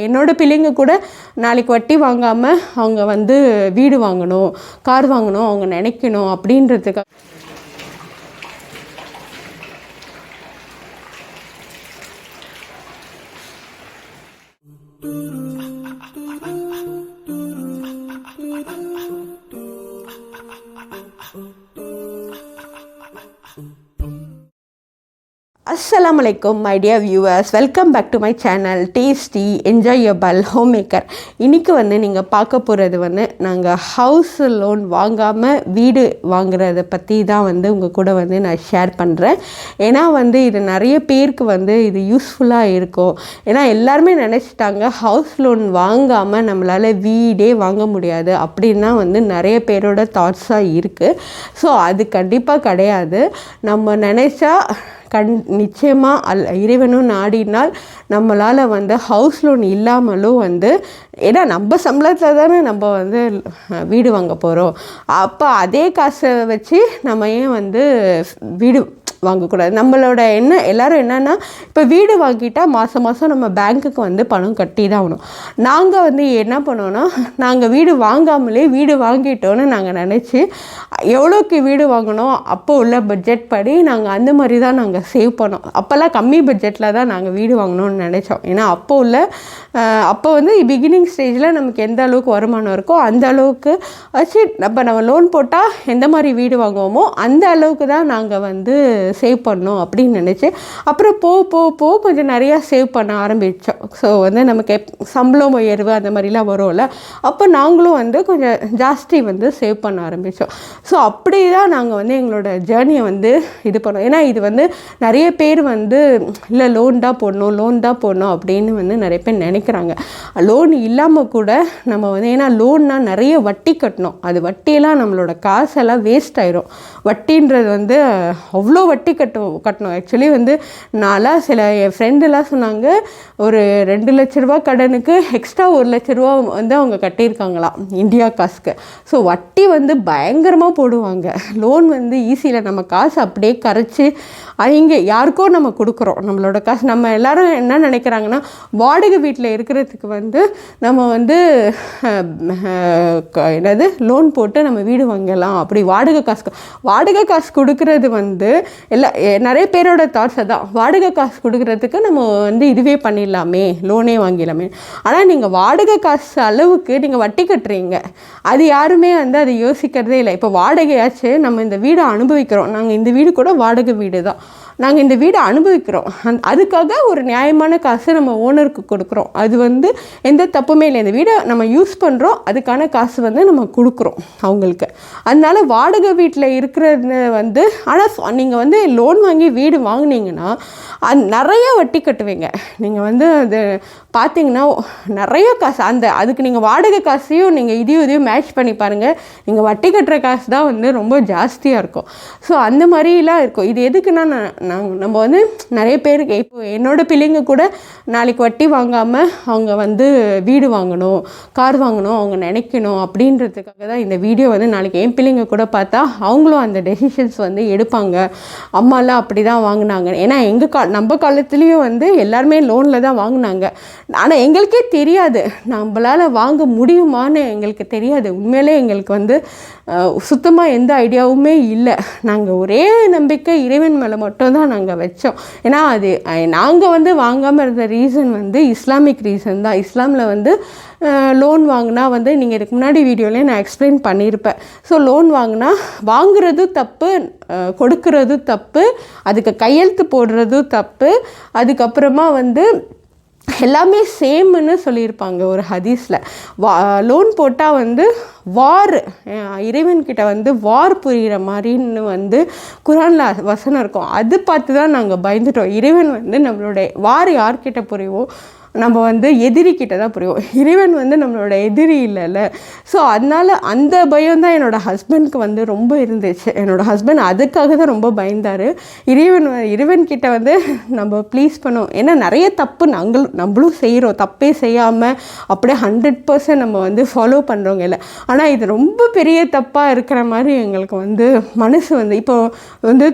என்னோட பிள்ளைங்க கூட நாளைக்கு வட்டி வாங்காமல் அவங்க வந்து வீடு வாங்கணும், கார் வாங்கணும் அவங்க நினைக்கணும் அப்படின்றதுக்காக. Assalamu alaikum my dear viewers, welcome back to my channel Tasty Enjoyable Homemaker. இன்றைக்கி வந்து நீங்கள் பார்க்க போகிறது வந்து நாங்கள் ஹவுஸ் லோன் வாங்காமல் வீடு வாங்குறத பற்றி தான் வந்து உங்கள் கூட வந்து நான் ஷேர் பண்ணுறேன். ஏன்னா வந்து இது நிறைய பேருக்கு வந்து இது யூஸ்ஃபுல்லாக இருக்கும். ஏன்னா எல்லாருமே நினச்சிட்டாங்க ஹவுஸ் லோன் வாங்காமல் நம்மளால் வீடே வாங்க முடியாது அப்படின்னு தான் வந்து நிறைய பேரோட தாட்ஸாக இருக்குது. ஸோ அது கண்டிப்பாக கிடையாது. நம்ம நினச்சா நிச்சயமாக இறைவனும் நாடினால் நம்மளால் வந்து ஹவுஸ் லோன் இல்லாமலும் வந்து, ஏன்னா நம்ம சம்பளத்தில் தானே நம்ம வந்து வீடு வாங்க போகிறோம். அப்போ அதே காசை வச்சு நம்ம ஏன் வந்து வீடு வாங்கக்கூடாது? நம்மளோட எல்லோரும் என்னென்னா, இப்போ வீடு வாங்கிட்டால் மாதம் மாதம் நம்ம பேங்க்குக்கு வந்து பணம் கட்டி தான் ஆகணும். நாங்கள் வந்து என்ன பண்ணோன்னா, நாங்கள் வீடு வாங்காமலே வீடு வாங்கிட்டோன்னு நாங்கள் நினச்சி எவ்வளோக்கு வீடு வாங்கினோம் அப்போ உள்ள பட்ஜெட் படி நாங்கள் அந்த மாதிரி தான் நாங்கள் சேவ் பண்ணோம். அப்போல்லாம் கம்மி பட்ஜெட்டில் தான் நாங்கள் வீடு வாங்கணும்னு நினச்சோம். ஏன்னா அப்போ வந்து பிகினிங் ஸ்டேஜில் நமக்கு எந்த அளவுக்கு வருமானம் இருக்கோ அந்த அளவுக்கு வச்சு நம்ம லோன் போட்டால் எந்த மாதிரி வீடு வாங்குவோமோ அந்த அளவுக்கு தான் நாங்கள் வந்து சேவ் பண்ணோம் அப்படின்னு நினச்சி அப்புறம் போ கொஞ்சம் நிறையா சேவ் பண்ண ஆரம்பித்தோம். ஸோ வந்து நமக்கு சம்பளம் உயர்வு அந்த மாதிரிலாம் வரும்ல, அப்போ நாங்களும் வந்து கொஞ்சம் ஜாஸ்தி வந்து சேவ் பண்ண ஆரம்பித்தோம். ஸோ அப்படி தான் நாங்கள் வந்து எங்களோட ஜேர்னியை வந்து இது பண்ணோம். ஏன்னா இது வந்து நிறைய பேர் வந்து இல்லை லோன் தான் போடணும் அப்படின்னு வந்து நிறைய பேர் நினைக்கிறாங்க. லோன் இல்லாமல் கூட நம்ம வந்து, ஏன்னா லோன்னா நிறைய வட்டி கட்டணும். அது வட்டியெல்லாம் நம்மளோட காசெல்லாம் வேஸ்ட் ஆயிரும். வட்டின்றது வந்து அவ்வளோ வட்டி கட்டணும். ஆக்சுவலி வந்து நான்லாம் என் ஃப்ரெண்டெல்லாம் சொன்னாங்க, ஒரு 2 லட்ச ரூபா கடனுக்கு எக்ஸ்ட்ரா 1 லட்ச ரூபா வந்து அவங்க கட்டியிருக்காங்களாம் இந்தியா காசுக்கு. ஸோ வட்டி வந்து பயங்கரமாக போடுவாங்க. லோன் வந்து ஈஸியில் நம்ம காசு அப்படியே கரைச்சி அவங்க யாருக்கோ நம்ம கொடுக்குறோம் நம்மளோட காசு. நம்ம எல்லோரும் என்ன நினைக்கிறாங்கன்னா, வாடகை வீட்டில் இருக்கிறதுக்கு வந்து நம்ம வந்து என்னது லோன் போட்டு நம்ம வீடு வாங்கலாம், அப்படி வாடகை காசு கொடுக்கறது வந்து நிறைய பேரோட தாட்ஸ் தான். வாடகை காசு கொடுக்கறதுக்கு நம்ம வந்து இதுவே பண்ணிடலாமே, லோனே வாங்கிடலாமே. ஆனால் நீங்கள் வாடகை காசு அளவுக்கு நீங்கள் வட்டி கட்டுறீங்க, அது யாருமே வந்து அதை யோசிக்கிறதே இல்லை. இப்போ வாடகையாச்சு நம்ம இந்த வீடை அனுபவிக்கிறோம். நாங்கள் இந்த வீடு கூட வாடகை வீடு தான், நாங்கள் இந்த வீடை அனுபவிக்கிறோம். அதுக்காக ஒரு நியாயமான காசு நம்ம ஓனருக்கு கொடுக்குறோம். அது வந்து எந்த தப்புமே இல்லை. இந்த வீடை நம்ம யூஸ் பண்ணுறோம், அதுக்கான காசு வந்து நம்ம கொடுக்குறோம் அவங்களுக்கு. அதனால் வாடகை வீட்டில் இருக்கிறது வந்து, ஆனால் நீங்கள் வந்து லோன் வாங்கி வீடு வாங்கினீங்கன்னா அது நிறைய வட்டி கட்டுவீங்க. நீங்கள் வந்து அது பார்த்தீங்கன்னா நிறைய காசு, அதுக்கு நீங்கள் வாடகை காசையும் நீங்கள் இதையும் மேட்ச் பண்ணி பாருங்கள், நீங்கள் வட்டி கட்டுற காசு தான் வந்து ரொம்ப ஜாஸ்தியாக இருக்கும். ஸோ அந்த மாதிரிலாம் இருக்கும். இது எதுக்குன்னா, நம்ம வந்து நிறைய பேருக்கு, இப்போ என்னோட பிள்ளைங்க கூட நாளைக்கு வட்டி வாங்காமல் அவங்க வந்து வீடு வாங்கணும், கார் வாங்கணும் அவங்க நினைக்கணும் அப்படின்றதுக்காக தான் இந்த வீடியோ வந்து நாளைக்கு என் பிள்ளைங்க கூட பார்த்தா அவங்களும் அந்த டெசிஷன்ஸ் வந்து எடுப்பாங்க. அம்மாலாம் அப்படி தான் வாங்கினாங்க. ஏன்னா நம்ம காலத்துலேயும் வந்து எல்லாருமே லோனில் தான் வாங்கினாங்க. ஆனால் எங்களுக்கே தெரியாது நம்மளால் வாங்க முடியுமான்னு எங்களுக்கு தெரியாது. உண்மையிலே எங்களுக்கு வந்து சுத்தமாக எந்த ஐடியாவுமே இல்லை. நாங்கள் ஒரே நம்பிக்கை இறைவன் மேலே மட்டும்தான் நாங்கள் வச்சோம். ஏன்னா அது நாங்கள் வந்து வாங்காமல் இருந்த ரீசன் வந்து இஸ்லாமிக் ரீசன் தான். இஸ்லாமில் வந்து லோன் வாங்கினா வந்து நீங்கள் இதுக்கு முன்னாடி வீடியோலேயே நான் எக்ஸ்பிளைன் பண்ணியிருப்பேன். ஸோ லோன் வாங்குறது தப்பு, கொடுக்கறது தப்பு, அதுக்கு கையெழுத்து போடுறதும் தப்பு, அதுக்கப்புறமா வந்து எல்லாமே சேம்னு சொல்லியிருப்பாங்க ஒரு ஹதீஸில். லோன் போட்டால் வந்து இறைவன்கிட்ட வந்து புரிகிற மாதிரின்னு வந்து குரானில் வசனம் இருக்கும். அது பார்த்து தான் நாங்கள் பயந்துட்டோம். இறைவன் வந்து நம்மளுடைய யார்கிட்ட புரியும், நம்ம வந்து எதிரிக்கிட்ட தான் புரியும். இறைவன் வந்து நம்மளோட எதிரி இல்லைல்ல. ஸோ அதனால் அந்த பயம் தான் என்னோடய ஹஸ்பண்ட்க்கு வந்து ரொம்ப இருந்துச்சு. என்னோடய ஹஸ்பண்ட் அதுக்காக தான் ரொம்ப பயந்தார். இறைவன்கிட்ட வந்து நம்ம ப்ளீஸ் பண்ணோம். ஏன்னா நிறைய தப்பு நம்மளும் செய்கிறோம். தப்பே செய்யாமல் அப்படியே 100% நம்ம வந்து ஃபாலோ பண்ணுறவங்க இல்லை. ஆனால் இது ரொம்ப பெரிய தப்பாக இருக்கிற மாதிரி எங்களுக்கு வந்து மனசு வந்து இப்போ வந்து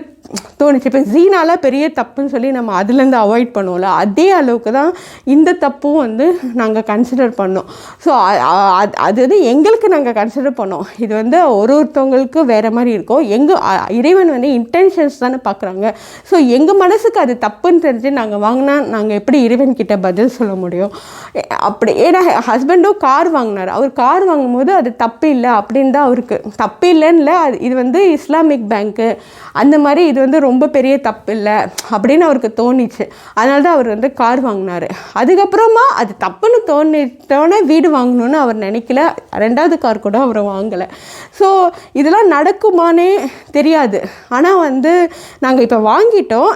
தோணுச்சு. இப்போ ஜீனால பெரிய தப்புன்னு சொல்லி நம்ம அதுலேருந்து அவாய்ட் பண்ணுவோம்ல, அதே அளவுக்கு தான் இந்த தப்பும் வந்து நாங்கள் கன்சிடர் பண்ணோம். ஸோ அது வந்து எங்களுக்கு நாங்கள் கன்சிடர் பண்ணோம். இது வந்து ஒருத்தவங்களுக்கு வேறு மாதிரி இருக்கும். இறைவன் வந்து இன்டென்ஷன்ஸ் தானே பார்க்குறாங்க. ஸோ எங்கள் மனசுக்கு அது தப்புன்னு தெரிஞ்சு நாங்கள் வாங்கினா நாங்கள் எப்படி இறைவன்கிட்ட பதில் சொல்ல முடியும்? அப்படி ஏன்னா ஹஸ்பண்டும் கார் வாங்கினார். அவர் கார் வாங்கும்போது அது தப்பு இல்லை அப்படின்னு தான் அவருக்கு, தப்பு இல்லைன்னு இல்லை, இது வந்து இஸ்லாமிக் பேங்க்கு அந்த மாதிரி இது வந்து ரொம்ப பெரிய தப்பு இல்லை அப்படின்னு அவருக்கு தோணிச்சு. அதனால தான் அவர் வந்து கார் வாங்கினார். அதுக்கப்புறமா அது தப்புன்னு தோணே வீடு வாங்கணுன்னு அவர் நினைக்கல. 2வது கார் கூட அவர் வாங்கலை. ஸோ இதெல்லாம் நடக்குமானே தெரியாது. ஆனால் வந்து நாங்கள் இப்போ வாங்கிட்டோம்.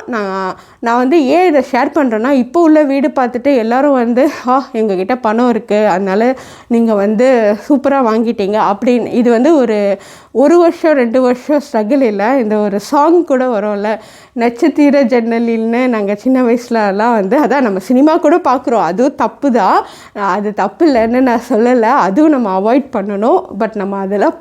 நான் வந்து ஏன் இதை ஷேர் பண்ணுறேன்னா, இப்போ உள்ள வீடு பார்த்துட்டு எல்லோரும் வந்து எங்ககிட்ட பணம் இருக்குது அதனால் நீங்கள் வந்து சூப்பராக வாங்கிட்டீங்க அப்படின்னு. இது வந்து ஒரு வருஷம் 2 வருஷம் ஸ்ட்ரகிள் இல்லை. இந்த ஒரு சாங் கூட வரும்ல, நட்சத்திர ஜன்னலில்னு. நாங்கள் சின்ன வயசுலலாம் வந்து அதான் நம்ம சினிமா கூட பார்க்குறோம். அதுவும் தப்பு தான், அது தப்பு இல்லைன்னு நான் சொல்லலை. அதுவும் நம்ம அவாய்ட் பண்ணணும். பட் நம்ம அதெல்லாம்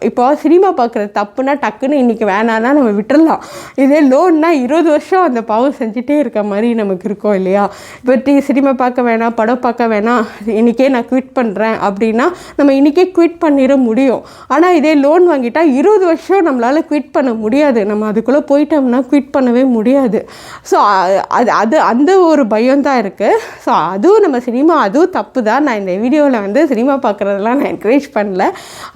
இப்போ சினிமா பார்க்குறது தப்புனா டக்குன்னு இன்றைக்கி வேணான்னா நம்ம விட்டுடலாம். இதே லோன்னா 20 வருஷம் அந்த பாவம் செஞ்சுட்டே இருக்க மாதிரி நமக்கு இருக்கும் இல்லையா? இப்போ சினிமா பார்க்க வேணாம், படம் பார்க்க வேணாம், இன்றைக்கே நான் குவிட் பண்ணுறேன் அப்படின்னா நம்ம இன்றைக்கே குவிட் பண்ணிட முடியும். ஆனால் இதே லோன் வாங்கிட்டா 20 வருஷம் நம்மளால் குவிட் பண்ண முடியாது. நம்ம அதுக்குள்ளே போயிட்டோம்னா குவிட் பண்ணவே முடியாது. ஸோ அது அந்த ஒரு பயம் தான் இருக்குது. ஸோ அதுவும் நம்ம சினிமா அதுவும் தப்பு தான். நான் இந்த வீடியோவில் வந்து சினிமா பார்க்குறதெல்லாம் நான் என்கரேஜ் பண்ணல.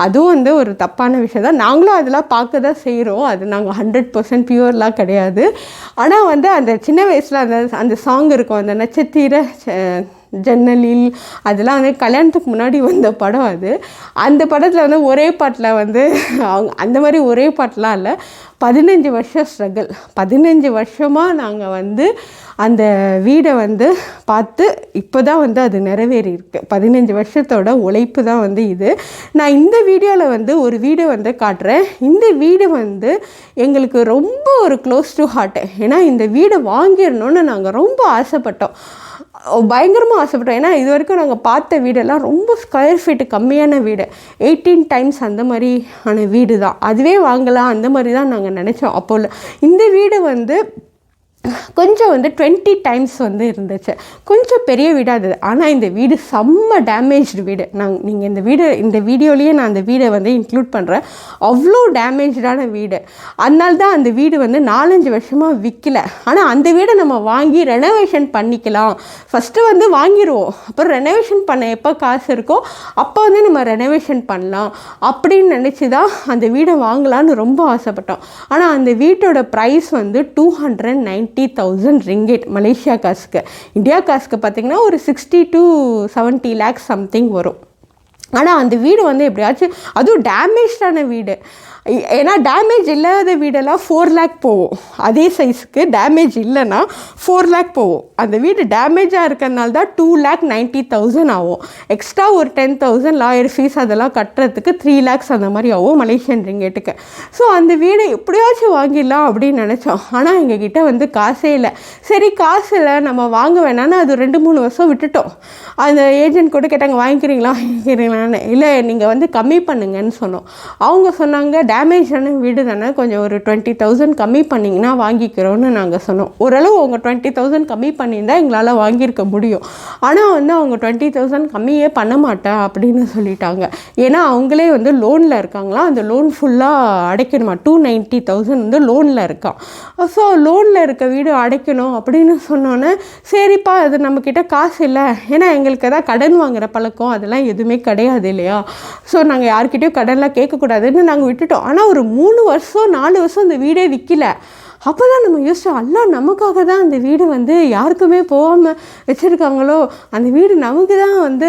அதுவும் வந்து ஒரு தப்பான விஷயம் தான். நாங்களும் அதெல்லாம் பார்க்க தான் செய்கிறோம். அது நாங்கள் 100% பியூர்லாம் கிடையாது. ஆனால் வந்து அந்த சின்ன வயசில் அந்த சாங் இருக்கும், அந்த நட்சத்திர ஜன்னலில், அதெல்லாம் வந்து கல்யாணத்துக்கு முன்னாடி வந்த படம் அது. அந்த படத்தில் வந்து ஒரே பாட்டில் வந்து அந்த மாதிரி ஒரே பாட்டெலாம் இல்லை, 15 வருஷம் ஸ்ட்ரகிள். 15 வருஷமாக நாங்கள் வந்து அந்த வீடை வந்து பார்த்து இப்போ தான் வந்து அது நிறைவேறி இருக்குது. 15 வருஷத்தோட உழைப்பு தான் வந்து இது. நான் இந்த வீடியோவில் வந்து ஒரு வீடை வந்து காட்டுறேன். இந்த வீடு வந்து எங்களுக்கு ரொம்ப ஒரு க்ளோஸ் டு ஹார்ட். ஏன்னா இந்த வீடை வாங்கிடணுன்னு நாங்கள் ரொம்ப ஆசைப்பட்டோம், பயங்கரமாக ஆசைப்பட்டோம். ஏன்னா இது வரைக்கும் நாங்கள் பார்த்த வீடெல்லாம் ரொம்ப ஸ்கொயர் ஃபீட்டு கம்மியான வீடு, 18 டைம்ஸ் அந்த மாதிரியான வீடு தான். அதுவே வாங்கலாம் அந்த மாதிரி தான் நாங்கள் நினச்சோம். அப்போ இந்த வீடு வந்து கொஞ்சம் வந்து 20 டைம்ஸ் வந்து இருந்துச்சு. கொஞ்சம் பெரிய வீடாக இருந்தது. ஆனால் இந்த வீடு செம்ம டேமேஜ்டு வீடு. நீங்கள் இந்த வீடியோலேயே நான் அந்த வீடை வந்து இன்க்ளூட் பண்ணுறேன். அவ்வளோ டேமேஜான வீடு. அதனால தான் அந்த வீடு வந்து 4-5 வருஷமாக விற்கல. ஆனால் அந்த வீடை நம்ம வாங்கி ரெனோவேஷன் பண்ணிக்கலாம். ஃபஸ்ட்டு வந்து வாங்கிடுவோம், அப்புறம் ரெனோவேஷன் பண்ண எப்போ காசு இருக்கோ அப்போ வந்து நம்ம ரெனோவேஷன் பண்ணலாம் அப்படின்னு நினச்சி தான் அந்த வீடை வாங்கலான்னு ரொம்ப ஆசைப்பட்டோம். ஆனால் அந்த வீட்டோட ப்ரைஸ் வந்து 290,000 ringgit மலேசியா காசுக்கு. இந்தியா காசுக்கு பார்த்திங்கன்னா ஒரு 60 to 70 lakhs சம்திங் வரும். ஆனால் அந்த வீடு வந்து எப்படியாச்சும், அதுவும் டேமேஜான வீடு. ஏன்னா டேமேஜ் இல்லாத வீடெல்லாம் 4 lakh போகும். அதே சைஸுக்கு டேமேஜ் இல்லைன்னா 4 lakh போகும். அந்த வீடு டேமேஜாக இருக்கிறதுனால தான் 290,000 ஆகும். எக்ஸ்ட்ரா ஒரு 10,000 லாயர் ஃபீஸ் அதெல்லாம் கட்டுறதுக்கு 3 lakhs அந்த மாதிரி ஆகும் மலேசியன் ரிங்கெட்டுக்கு. ஸோ அந்த வீடை எப்படியாச்சும் வாங்கிடலாம் அப்படின்னு நினச்சோம். ஆனால் எங்ககிட்ட வந்து காசே இல்லை. சரி காசு இல்லை நம்ம வாங்க வேணான்னு அது 2-3 வருஷம் விட்டுட்டோம். அந்த ஏஜென்ட் கூட கேட்டாங்க, வாங்கிக்கிறீங்களான்னு. இல்லை நீங்கள் வந்து கம்மி பண்ணுங்கன்னு சொன்னோம். அவங்க சொன்னாங்க, டேமேஜான வீடு தானே, கொஞ்சம் ஒரு 20,000 கம்மி பண்ணிங்கன்னா வாங்கிக்கிறோன்னு நாங்கள் சொன்னோம். ஓரளவு அவங்க 20,000 கம்மி பண்ணியிருந்தால் எங்களால் வாங்கியிருக்க முடியும். ஆனால் வந்து அவங்க 20,000 கம்மியே பண்ண மாட்டேன் அப்படின்னு சொல்லிட்டாங்க. ஏன்னா அவங்களே வந்து லோனில் இருக்காங்களா, அந்த லோன் ஃபுல்லாக அடைக்கணுமா, 290,000 வந்து லோனில் இருக்கான். ஸோ லோனில் இருக்க வீடு அடைக்கணும் அப்படின்னு சொன்னோன்னே, சரிப்பா அது நம்மக்கிட்ட காசு இல்லை, ஏன்னா எங்களுக்கு எதாவது கடன் வாங்குகிற பழக்கம் அதெல்லாம் எதுவுமே கிடையாது இல்லையா. ஸோ நாங்கள் யார்கிட்டையும் கடன்லாம் கேட்கக்கூடாதுன்னு நாங்கள் விட்டுட்டோம். ஆனால் ஒரு 3 வருஷம் 4 வருஷம் அந்த வீடே விற்கல. அப்போ தான் நம்ம யோசிச்சோம், அல்லா நமக்காக தான் அந்த வீடு வந்து யாருக்குமே போகாமல் வச்சுருக்காங்களோ, அந்த வீடு நமக்கு தான் வந்து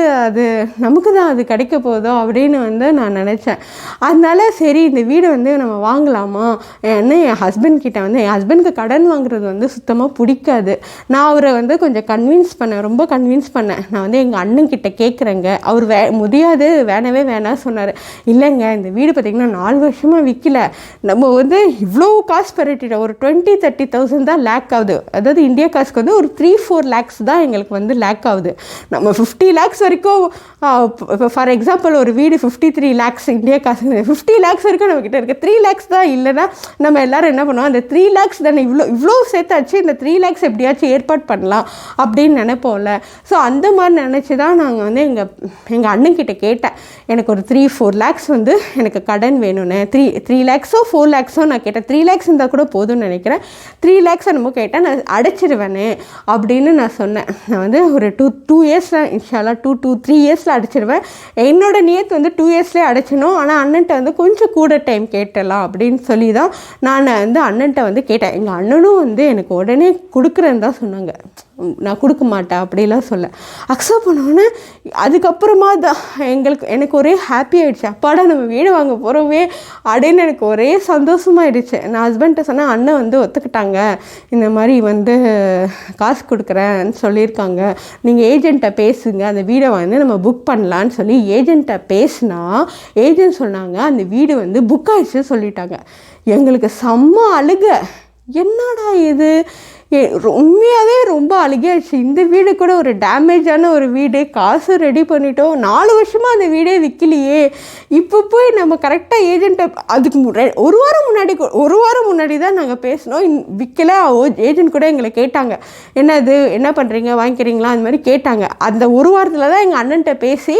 அது கிடைக்க போதோ அப்படின்னு வந்து நான் நினச்சேன். அதனால சரி இந்த வீடை வந்து நம்ம வாங்கலாமா. ஏன்னா என் ஹஸ்பண்ட் வந்து, என் ஹஸ்பண்டுக்கு கடன் வாங்குறது வந்து சுத்தமாக பிடிக்காது. நான் அவரை வந்து கொஞ்சம் ரொம்ப கன்வின்ஸ் பண்ணேன். நான் வந்து எங்கள் அண்ணன்கிட்ட கேட்குறேங்க, அவர் முடியாது வேணவே வேணாம் சொன்னார். இல்லைங்க இந்த வீடு பார்த்திங்கன்னா 4 வருஷமாக விற்கல, நம்ம வந்து இவ்வளோ காசு பெரட்டிட்டோம், ஒரு 20-30,000 தான் லேக் ஆகுது. அதாவது இந்தியா காசுக்கு வந்து ஒரு 3-4 lakhs தான் எங்களுக்கு வந்து லேக் ஆகுது. நம்ம 50 lakhs வரைக்கும் இப்போ ஃபார் எக்ஸாம்பிள் ஒரு வீடு 53 lakhs இந்தியா காசு 50 lakhs வரைக்கும் நம்மக்கிட்ட இருக்குது. 3 lakhs தான் இல்லைன்னா நம்ம எல்லோரும் என்ன பண்ணுவோம், அந்த 3 lakhs தானே இவ்வளோ சேர்த்தாச்சு, இந்த 3 lakhs எப்படியாச்சும் ஏற்பாடு பண்ணலாம் அப்படின்னு நினைப்போம்ல. ஸோ அந்த மாதிரி நினச்சி தான் நாங்கள் வந்து எங்கள் அண்ணன்கிட்ட கேட்டேன், எனக்கு ஒரு 3-4 lakhs வந்து எனக்கு கடன் வேணும்னு. 3 lakhs 4 lakhs நான் கேட்டேன். 3 lakhs இருந்தால் கூட போதும்னு நினைக்கிறேன். 3 lakhs நம்ம கேட்டேன், நான் அடைச்சிடுவேனே அப்படின்னு நான் சொன்னேன். நான் வந்து ஒரு 2 yearsல இன்ஷால்லா 2-3 yearsல அடைச்சிடுவேன். என்னோட நியத்து வந்து 2 yearsலேயே அடைச்சிடணும். ஆனால் அண்ணன்ட்ட வந்து கொஞ்சம் கூட டைம் கேட்டலாம் அப்படின்னு சொல்லி தான் நான் வந்து அண்ணன்ட்ட வந்து கேட்டேன். எங்கள் அண்ணனும் வந்து எனக்கு உடனே கொடுக்குறேன்னு தான் சொன்னாங்க. நான் கொடுக்க மாட்டேன் அப்படிலாம் சொல்ல அக்செப்ட் பண்ணோன்னே அதுக்கப்புறமா தான் எனக்கு ஒரே ஹாப்பி ஆகிடுச்சு. அப்பாடா நம்ம வீடு வாங்க போகிறோமே அப்படின்னு எனக்கு ஒரே சந்தோஷமாயிடுச்சு. நான் ஹஸ்பண்ட்டை சொன்னேன், அண்ணன் வந்து ஒத்துக்கிட்டாங்க, இந்த மாதிரி வந்து காசு கொடுக்குறேன்னு சொல்லியிருக்காங்க, நீங்கள் ஏஜெண்ட்டை பேசுங்க, அந்த வீடை வந்து நம்ம புக் பண்ணலான்னு சொல்லி ஏஜெண்ட்டை பேசினா ஏஜெண்ட் சொன்னாங்க அந்த வீடு வந்து புக் ஆகிடுச்சு சொல்லிட்டாங்க. எங்களுக்கு செம்ம அழுக, என்னடா இது, உண்மையாகவே ரொம்ப அழுகியாச்சு. இந்த வீடு கூட ஒரு டேமேஜான ஒரு வீடு, காசு ரெடி பண்ணிட்டோம், 4 வருஷமாக அந்த வீடே விற்கலையே, இப்போ போய் நம்ம கரெக்டாக ஏஜெண்ட்டை அதுக்கு ஒரு வாரம் முன்னாடி தான் நாங்கள் பேசினோம், விற்கலை. ஏஜெண்ட் கூட எங்களை கேட்டாங்க, என்னது என்ன பண்ணுறீங்க, வாங்கிக்கிறீங்களா, அந்த மாதிரி கேட்டாங்க. அந்த ஒரு வாரத்தில் தான் எங்கள் அண்ணன்ட்ட பேசி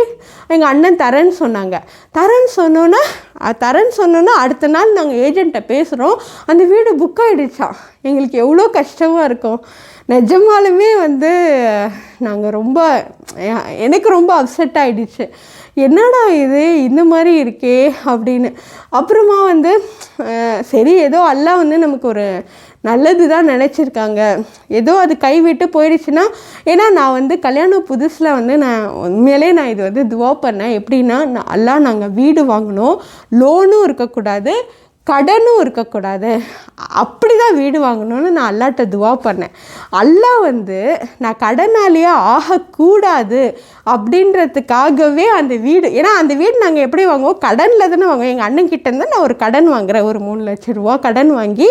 எங்கள் அண்ணன் தரேன்னு சொன்னோன்னா அடுத்த நாள் நாங்கள் ஏஜெண்ட்டை பேசுகிறோம், அந்த வீடு புக் ஆகிடுச்சா. எங்களுக்கு எவ்வளோ கஷ்டமாக இருக்கும் நிஜமாலுமே. வந்து நாங்கள் எனக்கு ரொம்ப அப்செட் ஆகிடுச்சு, என்னடா இது இந்த மாதிரி இருக்கே அப்படின்னு. அப்புறமா வந்து சரி ஏதோ அல்லாஹ் வந்து நமக்கு ஒரு நல்லது தான் நினச்சிருக்காங்க, ஏதோ அது கைவிட்டு போயிடுச்சுன்னா. ஏன்னா நான் வந்து கல்யாணம் புதுசில் வந்து உண்மையிலே நான் இது வந்து துவா பண்ணேன். எப்படின்னா அல்லாஹ் நாங்கள் வீடு வாங்கினோம், லோனும் இருக்கக்கூடாது, கடனும் இருக்கக்கூடாது, அப்படி தான் வீடு வாங்கணும்னு நான் அல்லாட்ட துவா பண்ணேன். அல்லாஹ் வந்து நான் கடனாளியே ஆகக்கூடாது அப்படின்றதுக்காகவே அந்த வீடு, ஏன்னா அந்த வீடு நாங்கள் எப்படி வாங்குவோம், கடனில் தானே வாங்குவோம். எங்கள் அண்ணன்கிட்டேருந்து நான் ஒரு கடன் வாங்குகிறேன், ஒரு 3 லட்ச ரூபா கடன் வாங்கி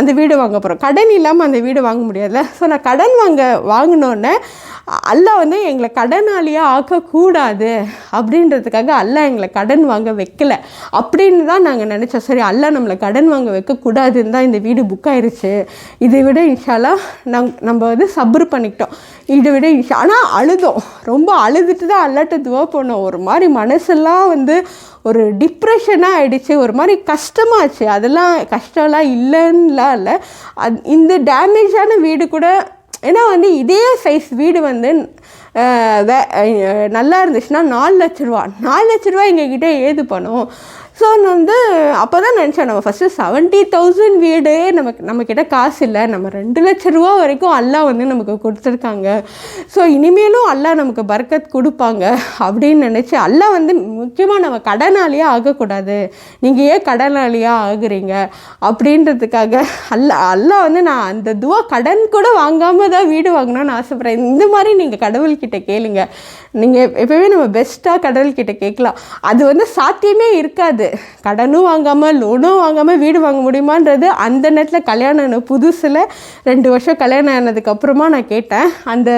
அந்த வீடு வாங்க போகிறோம். கடன் இல்லாமல் அந்த வீடு வாங்க முடியாதுல்ல. ஸோ நான் கடன் வாங்கினோன்னே அல்லாஹ் வந்து எங்களை கடனாளியாக ஆக்கக்கூடாது அப்படின்றதுக்காக அல்லாஹ் எங்களை கடன் வாங்க வைக்கலை அப்படின்னு தான் நாங்கள் நினச்சோம். சரி அல்லாஹ் நம்மளை கடன் வாங்க வைக்கக்கூடாதுன்னு தான் இந்த வீடு புக் ஆயிடுச்சு, இதை விட இன்ஷால்லா நம்ம வந்து சப்ரு பண்ணிக்கிட்டோம், இதை விட ஆனால் அழுதோம், ரொம்ப அழுதுட்டு தான் அல்லாட்ட துவா பண்ணோம். ஒரு மாதிரி மனசெல்லாம் வந்து ஒரு டிப்ரெஷனாக ஆகிடுச்சு, ஒரு மாதிரி கஷ்டமாச்சு. அதெல்லாம் கஷ்டம்லாம் இல்லைன்னுலாம் இல்லை, இந்த டேமேஜான வீடு கூட, ஏன்னா வந்து இதே சைஸ் வீடு வந்து நல்லா இருந்துச்சுன்னா 4 லட்ச ரூபா எங்ககிட்ட ஏது பண்ணும். ஸோ நான் வந்து அப்போ தான் நினச்சேன், நம்ம ஃபஸ்ட்டு 70,000 வீடு நம்மக்கிட்ட காசு இல்லை, நம்ம 2 லட்ச ரூபா வரைக்கும் அல்லாஹ் வந்து நமக்கு கொடுத்துருக்காங்க. ஸோ இனிமேலும் அல்லாஹ் நமக்கு பர்க்கத் கொடுப்பாங்க அப்படின்னு நினச்சி, அல்லாஹ் வந்து முக்கியமாக நம்ம கடனாளியாக ஆகக்கூடாது, நீங்கள் ஏன் கடனாளியாக ஆகுறீங்க அப்படின்றதுக்காக அல்லாஹ் வந்து நான் அந்த துவா கடன் கூட வாங்காமல் தான் வீடு வாங்கணும்னு ஆசைப்பட்றேன். இந்த மாதிரி நீங்கள் கடவுள்கிட்ட கேளுங்க, நீங்கள் எப்போவுமே நம்ம பெஸ்ட்டாக கடவுள்கிட்ட கேட்கலாம். அது வந்து சாத்தியமே இருக்காது, கடனும் வாங்காமல் லோனும் வாங்காமல் வீடு வாங்க முடியுமான்றது. அந்த நேரத்தில் கல்யாணம் புதுசில் 2 வருஷம் கல்யாணம் ஆனதுக்கப்புறமா நான் கேட்டேன். அந்த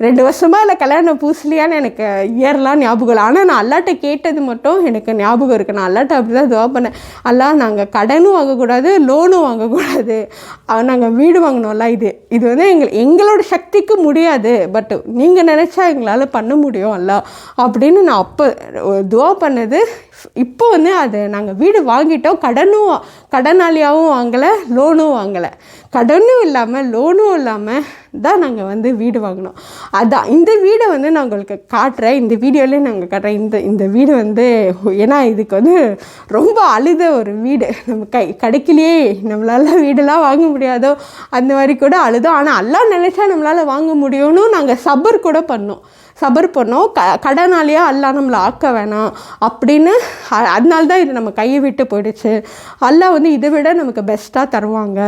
2 வருஷமாக இல்லை கல்யாணம் புதுசுலையான்னு எனக்கு இயர்லாம் ஞாபகம் இல்லை, ஆனால் நான் அல்லாட்ட கேட்டது மட்டும் எனக்கு ஞாபகம் இருக்குது. நான் அல்லாட்ட அப்படி தான் துவா பண்ணேன், அல்லாஹ் நாங்கள் கடனும் வாங்கக்கூடாது, லோனும் வாங்கக்கூடாது, நாங்கள் வீடு வாங்கினோம்ல, இது வந்து எங்களோட சக்திக்கு முடியாது, பட் நீங்கள் நினச்சா எங்களால் பண்ண முடியும் அல்லாஹ் அப்படின்னு நான் அப்போ துவா பண்ணது. இப்போ வந்து அது நாங்கள் வீடு வாங்கிட்டோம், கடனாளியாகவும் வாங்கலை, லோனும் வாங்கலை, கடனும் இல்லாமல் லோனும் இல்லாமல் தான் நாங்கள் வந்து வீடு வாங்கினோம். அதான் இந்த வீடை வந்து நான் உங்களுக்கு காட்டுறேன், இந்த வீடியோலேயே நாங்கள் காட்டுறேன். இந்த வீடு வந்து ஏன்னா இதுக்கு வந்து ரொம்ப அழுத ஒரு வீடு, நம்ம கிடைக்கலையே, நம்மளால் வீடெல்லாம் வாங்க முடியாதோ அந்த மாதிரி கூட அழுதோம். ஆனால் எல்லாம் நினச்சா நம்மளால் வாங்க முடியும்னு நாங்கள் சபர் பண்ணோம். கடனாளியாக அல்லாஹ் நம்மளை ஆக்க வேணாம் அப்படின்னு, அதனால தான் இது நம்ம கையை விட்டு போயிடுச்சு, அல்லாஹ் வந்து இதை விட நமக்கு பெஸ்ட்டாக தருவாங்க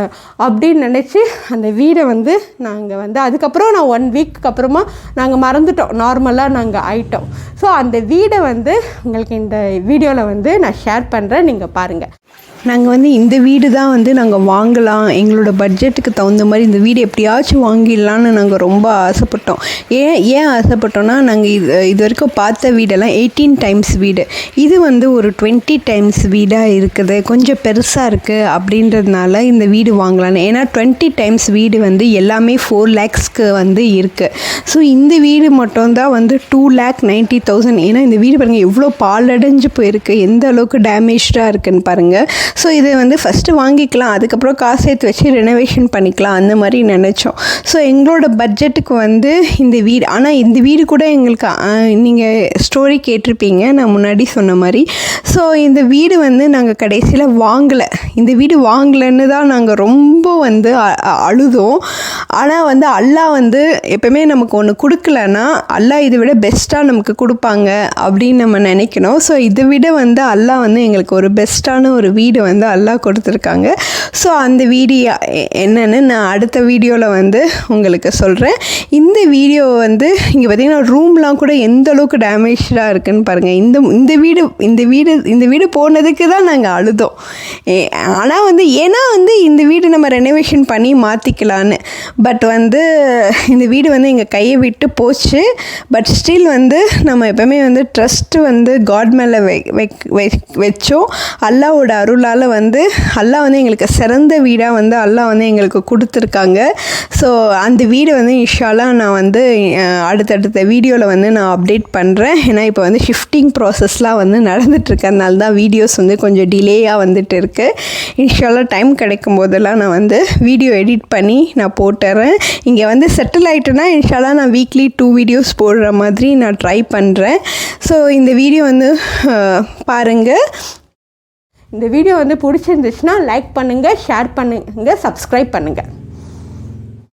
அப்படின்னு நினச்சி அந்த வீடை வந்து நாங்கள் வந்து அதுக்கப்புறம் நான் 1 வீக்கு அப்புறமா நாங்கள் மறந்துட்டோம், நார்மலாக நாங்கள் ஆயிட்டோம். ஸோ அந்த வீடை வந்து உங்களுக்கு இந்த வீடியோவில் வந்து நான் ஷேர் பண்ணுறேன், நீங்கள் பாருங்கள். நாங்கள் வந்து இந்த வீடு தான் வந்து நாங்கள் வாங்கலாம், எங்களோட பட்ஜெட்டுக்கு தகுந்த மாதிரி இந்த வீடு எப்படியாச்சும் வாங்கிடலான்னு நாங்கள் ரொம்ப ஆசைப்பட்டோம். ஏன் ஆசைப்பட்டோன்னா, நாங்கள் இது வரைக்கும் பார்த்த வீடெல்லாம் 18 டைம்ஸ் வீடு, இது வந்து ஒரு 20 டைம்ஸ் வீடாக இருக்குது, கொஞ்சம் பெருசாக இருக்குது அப்படின்றதுனால இந்த வீடு வாங்கலான்னு. ஏன்னா 20 டைம்ஸ் வீடு வந்து எல்லாமே 4 lakhsக்கு வந்து இருக்குது. ஸோ இந்த வீடு மட்டும்தான் வந்து 2,90,000. ஏன்னா இந்த வீடு பாருங்கள் எவ்வளோ பாலடைஞ்சு போயிருக்கு, எந்த அளவுக்கு டேமேஜாக இருக்குதுன்னு பாருங்கள். ஸோ இதை வந்து ஃபஸ்ட்டு வாங்கிக்கலாம், அதுக்கப்புறம் காசு சேர்த்து வச்சு ரெனோவேஷன் பண்ணிக்கலாம் அந்த மாதிரி நினச்சோம். ஸோ எங்களோட பட்ஜெட்டுக்கு வந்து இந்த வீடு, ஆனால் இந்த வீடு கூட எங்களுக்கு நீங்கள் ஸ்டோரி கேட்டிருப்பீங்க நான் முன்னாடி சொன்ன மாதிரி. ஸோ இந்த வீடு வந்து நாங்கள் கடைசியில் வாங்கலை. இந்த வீடு வாங்கலைன்னு தான் நாங்கள் ரொம்ப வந்து அழுதோம். ஆனால் வந்து அல்லாஹ் வந்து எப்பவுமே நமக்கு ஒன்று கொடுக்கலன்னா அல்லாஹ் இதை விட பெஸ்ட்டாக நமக்கு கொடுப்பாங்க அப்படின்னு நம்ம நினைக்கணும். ஸோ இதை விட வந்து அல்லாஹ் வந்து எங்களுக்கு ஒரு பெஸ்ட்டான ஒரு வீடு வந்து அல்லாஹ் கொடுத்துருக்காங்க. ஸோ அந்த வீடியோ என்னன்னு நான் அடுத்த வீடியோவில் வந்து உங்களுக்கு சொல்கிறேன். இந்த வீடியோ வந்து இங்கே பார்த்திங்கன்னா ரூம்லாம் கூட எந்த அளவுக்கு டேமேஜாக இருக்குதுன்னு பாருங்கள். இந்த வீடு போனதுக்கு தான் நாங்கள் அழுதோம். ஆனால் வந்து ஏன்னா வந்து இந்த வீடு நம்ம ரெனோவேஷன் பண்ணி மாற்றிக்கலான்னு. பட் வந்து இந்த வீடு வந்து எங்கள் கையை விட்டு போச்சு. பட் ஸ்டில் வந்து நம்ம எப்போவுமே வந்து ட்ரஸ்ட்டு வந்து காட் மேலே வச்சோம். அல்லாவோட அருளால் வந்து அல்லாஹ் வந்து எங்களுக்கு சிறந்த வீடாக வந்து அல்லாஹ் வந்து எங்களுக்கு கொடுத்துருக்காங்க. ஸோ அந்த வீடு வந்து இன்ஷா அல்லாஹ் நான் வந்து அடுத்தடுத்த வீடியோவில் வந்து நான் அப்டேட் பண்ணுறேன். ஏன்னா இப்போ வந்து ஷிஃப்டிங் ப்ராசஸ்லாம் வந்து நடந்துகிட்ருக்கறனால தான் வீடியோஸ் வந்து கொஞ்சம் டிலேயாக வந்துட்டு இருக்குது. இன்ஷா அல்லாஹ் டைம் கிடைக்கும் போதெல்லாம் நான் வந்து வீடியோ எடிட் பண்ணி நான் போட்டுறேன். இங்கே வந்து செட்டில் ஆகிட்டேன்னா இன்ஷா அல்லாஹ் நான் வீக்லி 2 வீடியோஸ் போடுற மாதிரி நான் ட்ரை பண்ணுறேன். ஸோ இந்த வீடியோ வந்து பாருங்கள். இந்த வீடியோ வந்து பிடிச்சிருந்துச்சுன்னா லைக் பண்ணுங்கள், ஷேர் பண்ணுங்கள், சப்ஸ்கிரைப் பண்ணுங்கள்.